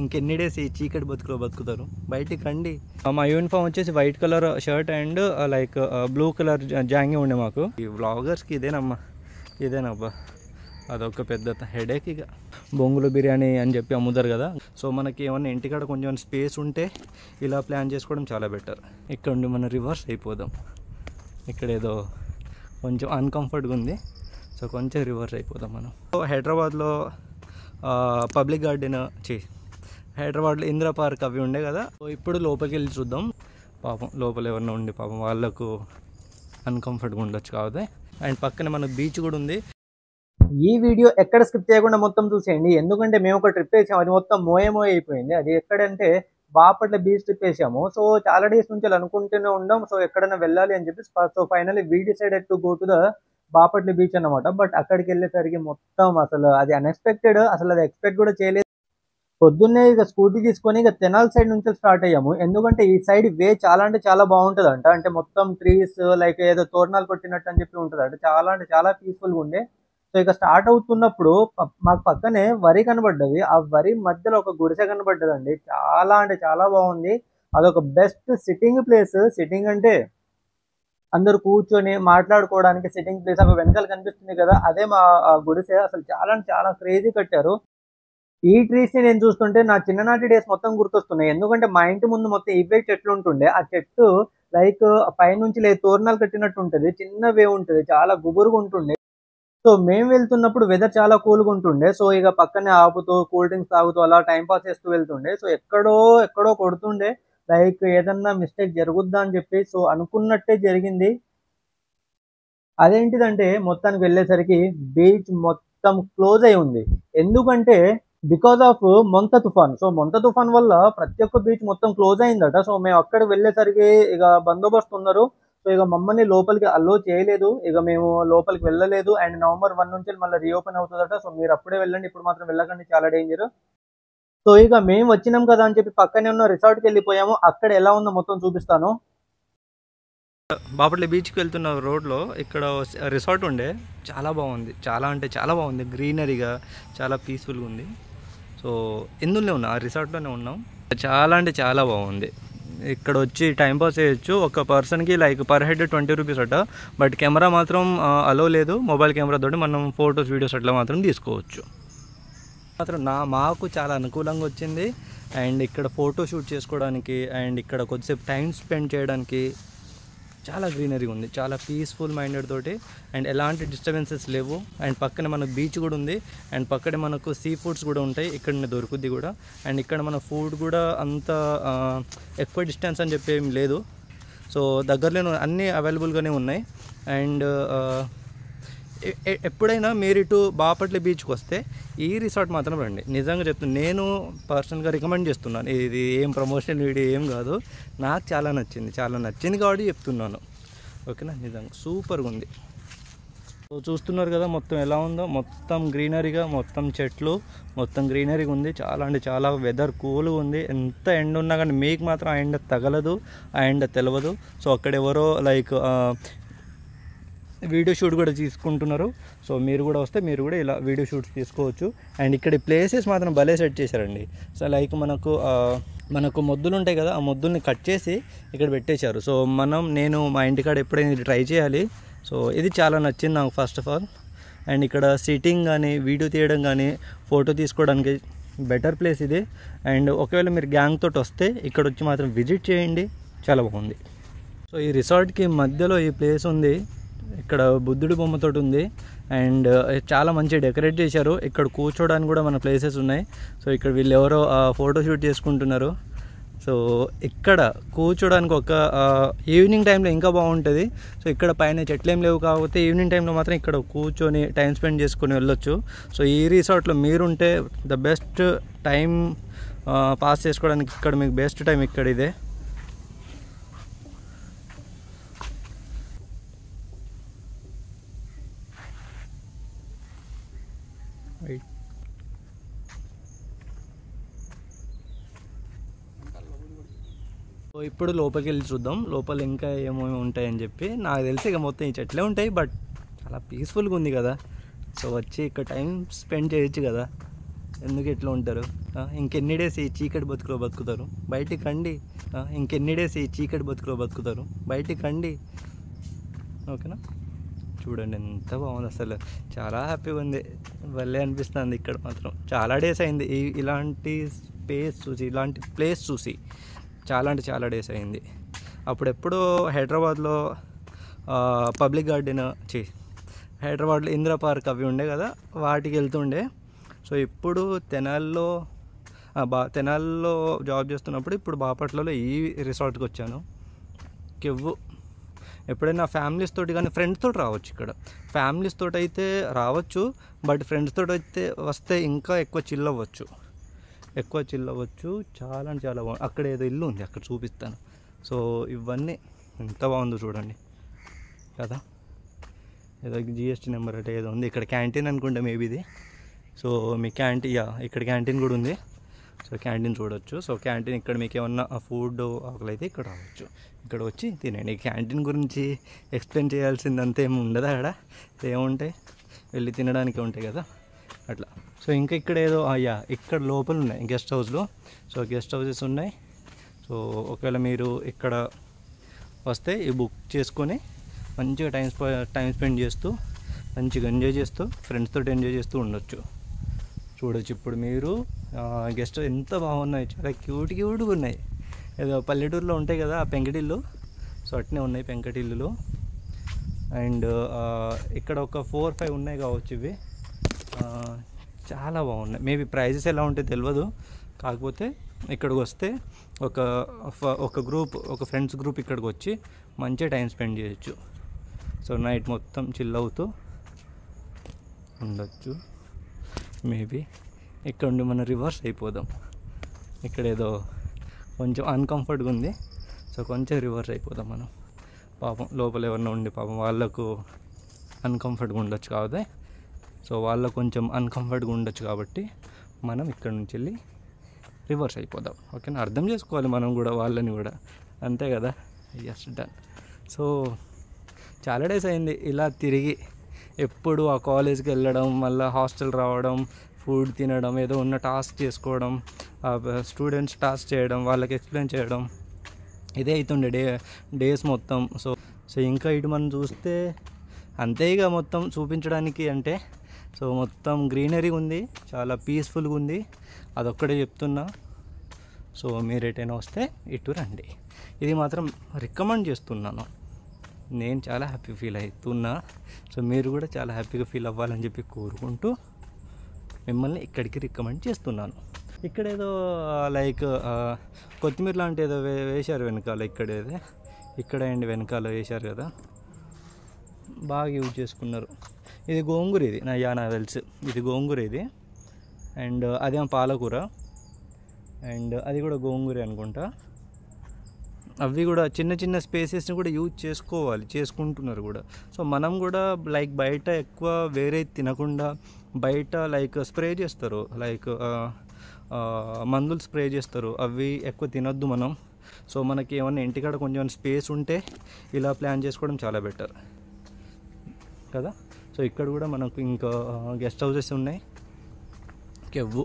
ఇంకెన్ని డేస్ ఈ చీకటి బతుకులో బతుకుతారు? బయటికి రండి. మా యూనిఫామ్ వచ్చేసి white colour shirt and like blue colour జాంగీ ఉండే మాకు. ఈ వ్లాగర్స్కి ఇదేనబ్బా అదొక పెద్ద హెడేక్. ఇక బొంగులు బిర్యానీ అని చెప్పి అమ్ముతారు కదా, సో మనకి ఏమన్నా ఇంటికాడ కొంచెం స్పేస్ ఉంటే ఇలా ప్లాన్ చేసుకోవడం చాలా బెటర్. ఇక్కడ నుండి మనం రివర్స్ అయిపోదాం. ఇక్కడ ఏదో కొంచెం అన్కంఫర్ట్గా ఉంది, సో కొంచెం రివర్స్ అయిపోదాం మనం. హైదరాబాద్లో పబ్లిక్ గార్డెన్ హైదరాబాద్లో ఇందిరా పార్క్ అవి ఉండే కదా, సో ఇప్పుడు లోపలికి వెళ్ళి చూద్దాం. పాపం లోపల ఎవరన్నా ఉండి పాపం వాళ్ళకు అన్కంఫర్ట్గా ఉండొచ్చు కాబట్టి. అండ్ పక్కన మనకు బీచ్ కూడా ఉంది. ఈ వీడియో ఎక్కడ స్కిప్ చేయకుండా మొత్తం చూసేయండి, ఎందుకంటే మేము ఒక ట్రిప్ వేసాము, అది మొత్తం మోయే అయిపోయింది. అది ఎక్కడంటే బాపట్ల బీచ్ ట్రిప్ వేసాము. సో చాలా డేస్ నుంచి అనుకుంటూనే ఉండాం, సో ఎక్కడైనా వెళ్ళాలి అని చెప్పి. So finally we decided to go to the Bapatla beach అన్నమాట. బట్ అక్కడికి వెళ్ళేసరికి మొత్తం అసలు అది అన్ఎక్స్పెక్టెడ్, అసలు అది ఎక్స్పెక్ట్ కూడా చేయలేదు. పొద్దున్నే ఇక స్కూటీ తీసుకొని ఇక తెనాలి సైడ్ నుంచి స్టార్ట్ అయ్యాము, ఎందుకంటే ఈ సైడ్ వే చాలా అంటే చాలా బాగుంటుందంట. అంటే మొత్తం ట్రీస్ లైక్ ఏదో తోరణాలు కొట్టినట్టు అని చెప్పి ఉంటుంది అంటే చాలా పీస్ఫుల్గా ఉండే. సో ఇక స్టార్ట్ అవుతున్నప్పుడు మాకు పక్కనే వరి కనబడ్డది, ఆ వరి మధ్యలో ఒక గుడిసె కనబడ్డదండి. చాలా అంటే చాలా బాగుంది. అదొక బెస్ట్ సిట్టింగ్ ప్లేస్. సిట్టింగ్ అంటే అందరు కూర్చొని మాట్లాడుకోవడానికి సిట్టింగ్ ప్లేస్. అక్కడ వెనకాల కనిపిస్తుంది కదా, అదే మా గుడిసె. అసలు చాలా అంటే చాలా క్రేజీ కట్టారు. ఈ ట్రీస్ ని నేను చూస్తుంటే నా చిన్ననాటి డేస్ మొత్తం గుర్తొస్తున్నాయి, ఎందుకంటే మా ఇంటి ముందు మొత్తం ఇవే చెట్లు ఉంటుండే. ఆ చెట్టు లైక్ పైనుంచి లేదు తోరణాలు కట్టినట్టు ఉంటుంది, చిన్న వే ఉంటుంది, చాలా గుబురుగా ఉంటుండే. సో మేము వెళ్తున్నప్పుడు వెదర్ చాలా కూల్గా ఉంటుండే. సో ఇక పక్కనే ఆపుతూ కూల్ డ్రింక్స్ తాగుతూ అలా టైం పాస్ చేస్తూ వెళ్తుండే. సో ఎక్కడో కొడుతుండే, లైక్ ఏదన్నా మిస్టేక్ జరుగుద్దా అని చెప్పి. సో అనుకున్నట్టే జరిగింది. అదేంటిదంటే మొత్తానికి వెళ్ళేసరికి బీచ్ మొత్తం క్లోజ్ అయి ఉంది, ఎందుకంటే బికాస్ ఆఫ్ మొంత తుఫాన్. సో మొంత తుఫాన్ వల్ల ప్రతి ఒక్క బీచ్ మొత్తం క్లోజ్ అయిందట. సో మేము అక్కడికి వెళ్ళేసరికి ఇక బందోబస్తు ఉన్నారు. సో ఇక మమ్మల్ని లోపలికి అలో చేయలేదు, ఇక మేము లోపలికి వెళ్ళలేదు. అండ్ November 1 నుంచి మళ్ళీ రీఓపెన్ అవుతుందట. సో మీరు అప్పుడే వెళ్ళండి, ఇప్పుడు మాత్రం వెళ్ళకండి, చాలా డేంజర్. సో ఇక మేము వచ్చినాం కదా అని చెప్పి పక్కనే ఉన్న రిసార్ట్కి వెళ్ళిపోయాము. అక్కడ ఎలా ఉందో మొత్తం చూపిస్తాను. బాపట్ల బీచ్కి వెళ్తున్న రోడ్లో ఇక్కడ రిసార్ట్ ఉండే, చాలా బాగుంది, చాలా అంటే చాలా బాగుంది, గ్రీనరీగా చాలా పీస్ఫుల్గా ఉంది. సో ఇందులోనే ఉన్నాం, ఆ రిసార్ట్లోనే ఉన్నాం. చాలా అంటే చాలా బాగుంది. ఇక్కడ వచ్చి టైంపాస్ చేయొచ్చు. ఒక పర్సన్కి లైక్ పర్ హెడ్ 20 రూపీస్ అట. బట్ కెమెరా మాత్రం అలో లేదు, మొబైల్ కెమెరా తోటి మనం ఫొటోస్ వీడియోస్ అట్లా మాత్రం తీసుకోవచ్చు. మాత్రం మాకు చాలా అనుకూలంగా వచ్చింది. అండ్ ఇక్కడ ఫోటో షూట్ చేసుకోవడానికి అండ్ ఇక్కడ కొద్దిసేపు టైం స్పెండ్ చేయడానికి చాలా గ్రీనరీ ఉంది, చాలా పీస్ఫుల్ మైండెడ్ తోటి. అండ్ ఎలాంటి డిస్టర్బెన్సెస్ లేవు. అండ్ పక్కనే మనకు బీచ్ కూడా ఉంది. అండ్ పక్కనే మనకు సీ ఫుడ్స్ కూడా ఉంటాయి, ఇక్కడ దొరుకుద్ది కూడా. అండ్ ఇక్కడ మన ఫుడ్ కూడా అంత ఎక్కువ డిస్టెన్స్ అని చెప్పి ఏం లేదు. సో దగ్గరలో అన్నీ అవైలబుల్గానే ఉన్నాయి. అండ్ ఎప్పుడైనా మీరు ఇటు బాపట్ల బీచ్కి వస్తే ఈ రిసార్ట్ మాత్రం రండి, నిజంగా చెప్తున్నాను. నేను పర్సనల్గా రికమెండ్ చేస్తున్నాను, ఇది ఏం ప్రమోషన్ వీడియో ఏం కాదు, నాకు చాలా నచ్చింది కాబట్టి చెప్తున్నాను. ఓకేనా, నిజంగా సూపర్గా ఉంది. సో చూస్తున్నారు కదా మొత్తం ఎలా ఉందో, మొత్తం గ్రీనరీగా, మొత్తం చెట్లు, మొత్తం గ్రీనరీగా ఉంది. చాలా అంటే చాలా వెదర్ కూల్గా ఉంది. ఎంత ఎండ ఉన్నా కానీ మీకు మాత్రం ఆ ఎండ తగలదు, ఆ ఎండ తెలవదు. సో అక్కడ ఎవరో లైక్ వీడియో షూట్ కూడా తీసుకుంటున్నారు. సో మీరు కూడా వస్తే మీరు కూడా ఇలా వీడియో షూట్స్ తీసుకోవచ్చు. అండ్ ఇక్కడ ప్లేసెస్ మాత్రం భలే సెట్ చేశారండి. సో లైక్ మనకు మొద్దులు ఉంటాయి కదా, ఆ మొద్దుల్ని కట్ చేసి ఇక్కడ పెట్టేశారు. సో నేను మా ఇంటికాడ ఎప్పుడైనా ఇది ట్రై చేయాలి. సో ఇది చాలా నచ్చింది నాకు ఫస్ట్ ఆఫ్ ఆల్. అండ్ ఇక్కడ సిట్టింగ్ కానీ వీడియో తీయడం కానీ ఫోటో తీసుకోవడానికి బెటర్ ప్లేస్ ఇది. అండ్ ఒకవేళ మీరు గ్యాంగ్ తోటి వస్తే ఇక్కడ వచ్చి మాత్రం విజిట్ చేయండి, చాలా బాగుంది. సో ఈ రిసార్ట్కి మధ్యలో ఈ ప్లేస్ ఉంది, ఇక్కడ బుద్ధుడి బొమ్మతో ఉంది. అండ్ చాలా మంచిగా డెకరేట్ చేశారు. ఇక్కడ కూర్చోడానికి కూడా మన ప్లేసెస్ ఉన్నాయి. సో ఇక్కడ వీళ్ళు ఎవరో ఫోటో షూట్ చేసుకుంటున్నారు. సో ఇక్కడ కూర్చోడానికి ఒక ఈవినింగ్ టైంలో ఇంకా బాగుంటుంది. సో ఇక్కడ పైన చెట్లు ఏం లేవు, కాకపోతే ఈవినింగ్ టైంలో మాత్రం ఇక్కడ కూర్చొని టైం స్పెండ్ చేసుకొని వెళ్ళొచ్చు. సో ఈ రిసార్ట్లో మీరుంటే ద బెస్ట్ టైం పాస్ చేసుకోవడానికి ఇక్కడ మీకు బెస్ట్ టైం ఇక్కడ ఇదే. సో ఇప్పుడు లోపలికి వెళ్ళి చూద్దాం లోపల ఇంకా ఏమేమి ఉంటాయని చెప్పి. నాకు తెలిసి ఇక మొత్తం ఈ చెట్లే ఉంటాయి, బట్ చాలా పీస్ఫుల్గా ఉంది కదా. సో వచ్చి ఇక్కడ టైం స్పెండ్ చేయొచ్చు కదా, ఎందుకు ఎట్లా ఉంటారు. ఇంకెన్ని డేస్ ఈ చీకటి బతుకులో బతుకుతారు, బయటికి రండి. ఇంకెన్ని డేస్ ఈ చీకటి బతుకులో బతుకుతారు, బయటికి రండి. ఓకేనా? చూడండి ఎంత బాగుంది, అసలు చాలా హ్యాపీగా ఉంది, భలే అనిపిస్తుంది. ఇక్కడ మాత్రం చాలా డేస్ అయింది ఇలాంటి స్పేస్ చూసి, ఇలాంటి ప్లేస్ చూసి చాలా అంటే చాలా డేస్ అయింది. అప్పుడెప్పుడో హైదరాబాద్లో పబ్లిక్ గార్డెన్ హైదరాబాద్లో ఇందిరా పార్క్ అవి ఉండే కదా, వాటికి వెళ్తుండే. సో ఇప్పుడు తెనాల్లో జాబ్ చేస్తున్నప్పుడు ఇప్పుడు బాపట్లలో ఈ రిసార్ట్కి వచ్చాను. కెవ్వు. ఎప్పుడైనా ఫ్యామిలీస్ తోటి కానీ ఫ్రెండ్స్ తోటి రావచ్చు. ఇక్కడ ఫ్యామిలీస్ తోటి అయితే రావచ్చు, బట్ ఫ్రెండ్స్ తోటి అయితే వస్తే ఇంకా ఎక్కువ చిల్ అవ్వచ్చు. చాలా అంటే చాలా బాగుంది. అక్కడ ఏదో ఇల్లు ఉంది, అక్కడ చూపిస్తాను. సో ఇవన్నీ ఎంత బాగుందో చూడండి కదా. ఏదో జిఎస్టీ నెంబర్ అంటే ఏదో ఉంది. ఇక్కడ క్యాంటీన్ అనుకుంటే మేబీ ఇది. సో మీ ఇక్కడ క్యాంటీన్ కూడా ఉంది. సో క్యాంటీన్ చూడవచ్చు. సో క్యాంటీన్ ఇక్కడ మీకు ఏమన్నా ఫుడ్ ఆకలి అయితే ఇక్కడ రావచ్చు, ఇక్కడ వచ్చి తినండి. క్యాంటీన్ గురించి ఎక్స్ప్లెయిన్ చేయాల్సిందంతా ఏమి ఉండదు. అక్కడ ఏముంటాయి, వెళ్ళి తినడానికి ఉంటాయి కదా, అట్లా. సో ఇంకా ఇక్కడ ఏదో ఇక్కడ లోపల ఉన్నాయి గెస్ట్ హౌస్లో. సో గెస్ట్ హౌసెస్ ఉన్నాయి. సో ఒకవేళ మీరు ఇక్కడ వస్తే ఈ బుక్ చేసుకొని మంచిగా టైం స్పెండ్ చేస్తూ మంచిగా ఎంజాయ్ చేస్తూ ఫ్రెండ్స్తో ఎంజాయ్ చేస్తూ ఉండొచ్చు. చూడొచ్చు ఇప్పుడు మీరు గెస్ట్ ఎంత బాగున్నాయి, చాలా క్యూట్గా ఉన్నాయి. ఏదో పల్లెటూరులో ఉంటాయి కదా ఆ పెంకటిల్లు, సో అట్నే ఉన్నాయి పెంకటిల్లులు. అండ్ ఇక్కడ ఒక 4-5 ఉన్నాయి కావచ్చు ఇవి. చాలా బాగున్నాయి. మేబీ ప్రైజెస్ ఎలా ఉంటాయో తెలియదు, కాకపోతే ఇక్కడికి వస్తే ఒక ఫ్రెండ్స్ గ్రూప్ ఇక్కడికి వచ్చి మంచిగా టైం స్పెండ్ చేయొచ్చు. సో నైట్ మొత్తం చిల్ అవుతూ ఉండొచ్చు. మేబీ ఇక్కడ ఉండి మనం రివర్స్ అయిపోదాం. ఇక్కడ ఏదో కొంచెం అన్కంఫర్ట్గా ఉంది, సో కొంచెం రివర్స్ అయిపోదాం మనం. పాపం లోపల ఎవరన్నా ఉండి పాపం వాళ్ళకు అన్కంఫర్ట్గా ఉండొచ్చు కాబట్టి, సో వాళ్ళకు కొంచెం అన్కంఫర్ట్గా ఉండొచ్చు కాబట్టి మనం ఇక్కడ నుంచి వెళ్ళి రివర్స్ అయిపోదాం. ఓకేనా? అర్థం చేసుకోవాలి మనం కూడా వాళ్ళని కూడా, అంతే కదా. Yes, done. సో చాలా డేస్ అయింది ఇలా తిరిగి. ఎప్పుడు ఆ కాలేజ్కి వెళ్ళడం, మళ్ళీ హాస్టల్ రావడం, ఫుడ్ తినడం, ఏదో ఉన్న టాస్క్ చేసుకోవడం, స్టూడెంట్స్ టాస్క్ చేయడం, వాళ్ళకి ఎక్స్ప్లెయిన్ చేయడం, ఇదే అవుతుండే డేస్ మొత్తం. సో ఇంకా ఇటు మనం చూస్తే అంతే ఇక మొత్తం చూపించడానికి అంటే. సో మొత్తం గ్రీనరీ ఉంది, చాలా పీస్ఫుల్గా ఉంది, అదొక్కడే చెప్తున్నా. సో మీరు ఎటైనా వస్తే ఇటు రండి, ఇది మాత్రం రికమెండ్ చేస్తున్నాను. నేను చాలా హ్యాపీ ఫీల్ అవుతున్నా. సో మీరు కూడా చాలా హ్యాపీగా ఫీల్ అవ్వాలని చెప్పి కోరుకుంటూ మిమ్మల్ని ఇక్కడికి రికమెండ్ చేస్తున్నాను. ఇక్కడ ఏదో లైక్ కొత్తిమీర లాంటి ఏదో వేశారు వెనకాల. ఇక్కడ అండి వెనకాల వేశారు కదా, బాగా యూజ్ చేసుకున్నారు. ఇది గోంగూర, ఇది నాకు తెలుసు, ఇది గోంగూర ఇది. అండ్ అదేమో పాలకూర, అండ్ అది కూడా గోంగూర అనుకుంటా. అవి కూడా చిన్న చిన్న స్పేసెస్ని కూడా యూజ్ చేసుకుంటున్నారు కూడా. సో మనం కూడా లైక్ బయట ఎక్కువ వేరే తినకుండా, బయట లైక్ స్ప్రే చేస్తారు, లైక్ మందులు స్ప్రే చేస్తారు, అవి ఎక్కువ తినొద్దు మనం. సో మనకి ఏమన్నా ఇంటికాడ కొంచెం స్పేస్ ఉంటే ఇలా ప్లాన్ చేసుకోవడం చాలా బెటర్ కదా. సో ఇక్కడ కూడా మనకు ఇంకా గెస్ట్ హౌసెస్ ఉన్నాయి. కెవ్వు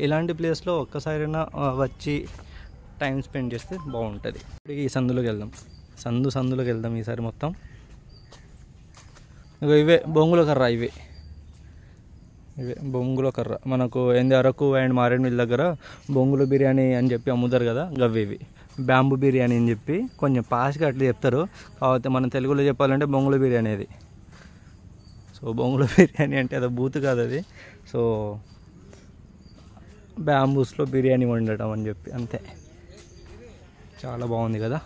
ఇలాంటి ప్లేస్లో ఒక్కసారైనా వచ్చి టైం స్పెండ్ చేస్తే బాగుంటుంది. ఈ సందులోకి వెళ్దాం ఈసారి మొత్తం. ఇవే బొంగుల కర్ర, ఇవే బొంగుల కర్ర. మనకు ఏంది అరకు అండ్ మారేడుమిల్లి దగ్గర బొంగుల బిర్యానీ అని చెప్పి అమ్ముతారు కదా, గవ్వేవి బ్యాంబూ బిర్యానీ అని చెప్పి కొంచెం పాస్గా అట్లా చెప్తారు. కాకపోతే మనం తెలుగులో చెప్పాలంటే బొంగుల బిర్యానీ అది. సో బొంగుల బిర్యానీ అంటే అది బూత్ కాదు అది. సో బ్యాంబూస్లో బిర్యానీ వండటం అని చెప్పి అంతే. చాలా బాగుంది కదా.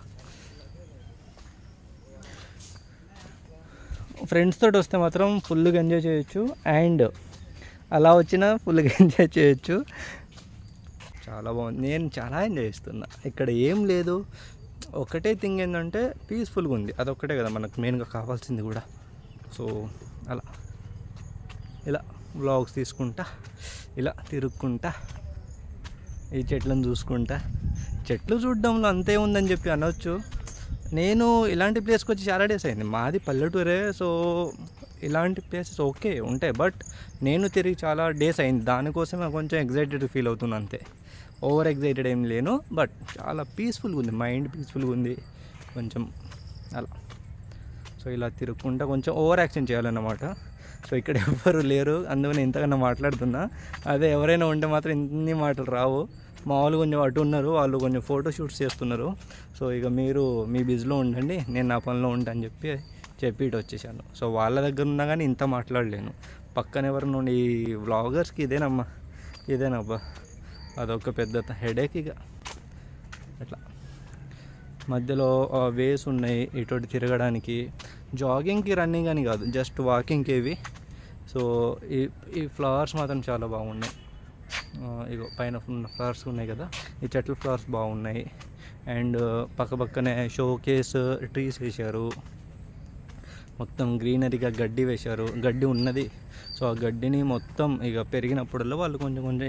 ఫ్రెండ్స్ తోటి వస్తే మాత్రం ఫుల్గా ఎంజాయ్ చేయొచ్చు, అండ్ అలా వచ్చినా ఫుల్గా ఎంజాయ్ చేయొచ్చు. చాలా బాగుంది, నేను చాలా ఎంజాయ్ చేస్తున్నా. ఇక్కడ ఏం లేదు, ఒకటే థింగ్ ఏంటంటే పీస్ఫుల్గా ఉంది, అదొక్కటే కదా మనకు మెయిన్గా కావాల్సింది కూడా. సో ఇలా వ్లాగ్స్ తీసుకుంటా, ఇలా తిరుక్కుంటా, ఈ చెట్లను చూసుకుంటా. చెట్లు చూడడంలో అంతే ఉందని చెప్పి అనవచ్చు. నేను ఇలాంటి ప్లేస్కి వచ్చి చాలా డేస్ అయింది. మాది పల్లెటూరే. సో ఇలాంటి ప్లేసెస్ ఓకే ఉంటాయి, బట్ నేను తిరిగి చాలా డేస్ అయింది, దానికోసమే కొంచెం ఎగ్జైటెడ్ ఫీల్ అవుతున్నాను అంతే. ఓవర్ ఎగ్జైటెడ్ ఏం లేను, బట్ చాలా పీస్ఫుల్గా ఉంది, మైండ్ పీస్ఫుల్గా ఉంది కొంచెం అలా. సో ఇలా తిరుగుకుంటా కొంచెం ఓవర్ యాక్షన్ చేయాలన్నమాట. సో ఇక్కడ ఎవ్వరు లేరు, అందుకని ఇంతకన్నా మాట్లాడుతున్నా. అదే ఎవరైనా ఉంటే మాత్రం ఇన్ని మాటలు రావు. మా వాళ్ళు కొంచెం అటు ఉన్నారు, వాళ్ళు కొంచెం ఫోటో షూట్స్ చేస్తున్నారు. సో ఇక మీరు మీ బిజీలో ఉండండి, నేను నా పనిలో ఉంటా అని చెప్పి ఇటు వచ్చేసాను. సో వాళ్ళ దగ్గర ఉన్నా కానీ ఇంత మాట్లాడలేను. పక్కన ఎవరైనా ఉండి ఈ వ్లాగర్స్కి ఇదేనబ్బా అదొక పెద్ద హెడేక్. ఇక అట్లా మధ్యలో వేస్ ఉన్నాయి ఇటు తిరగడానికి, జాగింగ్కి రన్నింగ్ అని కాదు, జస్ట్ వాకింగ్కి ఇవి. సో ఈ ఫ్లవర్స్ మాత్రం చాలా బాగున్నాయి. ఇగో పైన ఫ్లవర్స్ ఉన్నాయి కదా, ఈ చెట్ల ఫ్లవర్స్ బాగున్నాయి. అండ్ పక్కనే షో కేస్ ట్రీస్ వేశారు, మొత్తం గ్రీనరీగా గడ్డి వేశారు, గడ్డి ఉన్నది. సో ఆ గడ్డిని మొత్తం ఇక పెరిగినప్పుడల్లా వాళ్ళు కొంచెం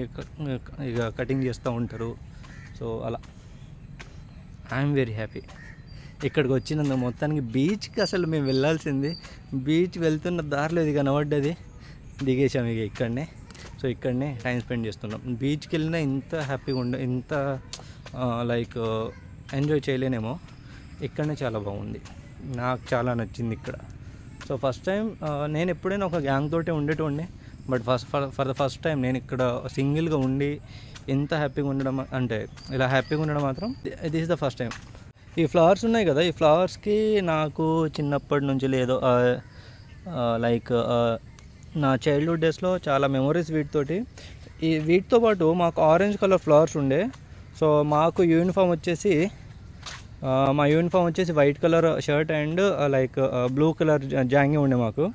ఇక కటింగ్ చేస్తూ ఉంటారు. సో అలా ఐఎమ్ వెరీ హ్యాపీ ఇక్కడికి వచ్చినందుకు. మొత్తానికి బీచ్కి అసలు మేము వెళ్ళాల్సింది, బీచ్ వెళ్తున్న దారిలో ఇది కనబడ్డది, దిగేసాం ఇక ఇక్కడనే. సో ఇక్కడనే టైం స్పెండ్ చేస్తున్నాం. బీచ్కి వెళ్ళినా ఇంత హ్యాపీగా ఇంత లైక్ ఎంజాయ్ చేయలేనేమో. ఇక్కడనే చాలా బాగుంది, నాకు చాలా నచ్చింది ఇక్కడ. సో ఫస్ట్ టైం నేను ఎప్పుడైనా ఒక గ్యాంగ్ తోటే ఉండేటోడిని, but for the first time నేను ఇక్కడ సింగిల్గా ఉండి ఎంత హ్యాపీగా ఉండడం, అంటే ఇలా హ్యాపీగా ఉండడం మాత్రం this is the first time. ఈ ఫ్లవర్స్ ఉన్నాయి కదా, ఈ ఫ్లవర్స్కి నాకు చిన్నప్పటి నుంచి లేదో లైక్ నా చైల్డ్హుడ్ డేస్లో చాలా మెమొరీస్ వీటితోటి. వీటితో పాటు మాకు ఆరెంజ్ కలర్ ఫ్లవర్స్ ఉండే. సో మాకు మా యూనిఫామ్ వచ్చేసి white colour shirt and like blue colour జాంగీ ఉండే, మాకు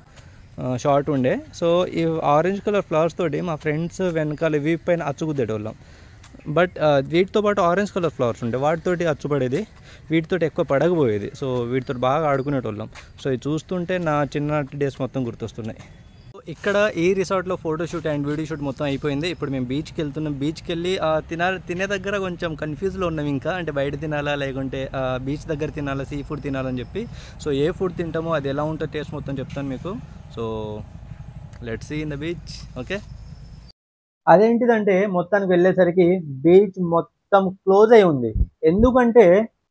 షార్ట్ ఉండే. సో ఈ ఆరెంజ్ కలర్ ఫ్లవర్స్ తోటి మా ఫ్రెండ్స్ వెనకాల వీప్ పైన అచ్చుకుద్దేటోళ్ళం. బట్ వీటితో పాటు ఆరెంజ్ కలర్ ఫ్లవర్స్ ఉండే, వాటితోటి అచ్చుపడేది, వీటితోటి ఎక్కువ పడకపోయేది. సో వీటితో బాగా ఆడుకునేటోళ్ళం. సో ఇది చూస్తుంటే నా చిన్ననాటి డేస్ మొత్తం గుర్తొస్తున్నాయి. ఇక్కడ ఈ రిసార్ట్లో ఫోటోషూట్ అండ్ వీడియో షూట్ మొత్తం అయిపోయింది. ఇప్పుడు మేము బీచ్కి వెళ్తున్నాం. బీచ్కి వెళ్ళి తినే దగ్గర కొంచెం కన్ఫ్యూజ్లో ఉన్నాం, ఇంకా అంటే బయట తినాలా లేకుంటే బీచ్ దగ్గర తినాలా, సీ ఫుడ్ తినాలని చెప్పి. సో ఏ ఫుడ్ తింటామో అది ఎలా ఉంటుందో టేస్ట్ మొత్తం చెప్తాను మీకు. So let's see in the beach. Okay, అదేంటిదంటే మొత్తానికి వెళ్ళేసరికి బీచ్ మొత్తం క్లోజ్ అయి ఉంది. ఎందుకంటే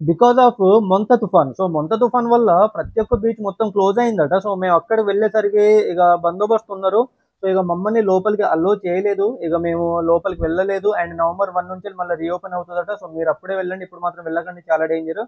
బికాస్ ఆఫ్ మొంత తుఫాన్. సో మొంత తుఫాన్ వల్ల ప్రతి ఒక్క బీచ్ మొత్తం క్లోజ్ అయిందట. సో మేము అక్కడ వెళ్ళేసరికి ఇక బందోబస్తు ఉన్నారు. సో ఇక మమ్మల్ని లోపలికి అలో చేయలేదు, ఇక మేము లోపలికి వెళ్ళలేదు. అండ్ November 1 నుంచి మళ్ళీ రీఓపెన్ అవుతుందట. సో మీరు అప్పుడే వెళ్ళండి, ఇప్పుడు మాత్రం వెళ్ళకండి, చాలా డేంజర్.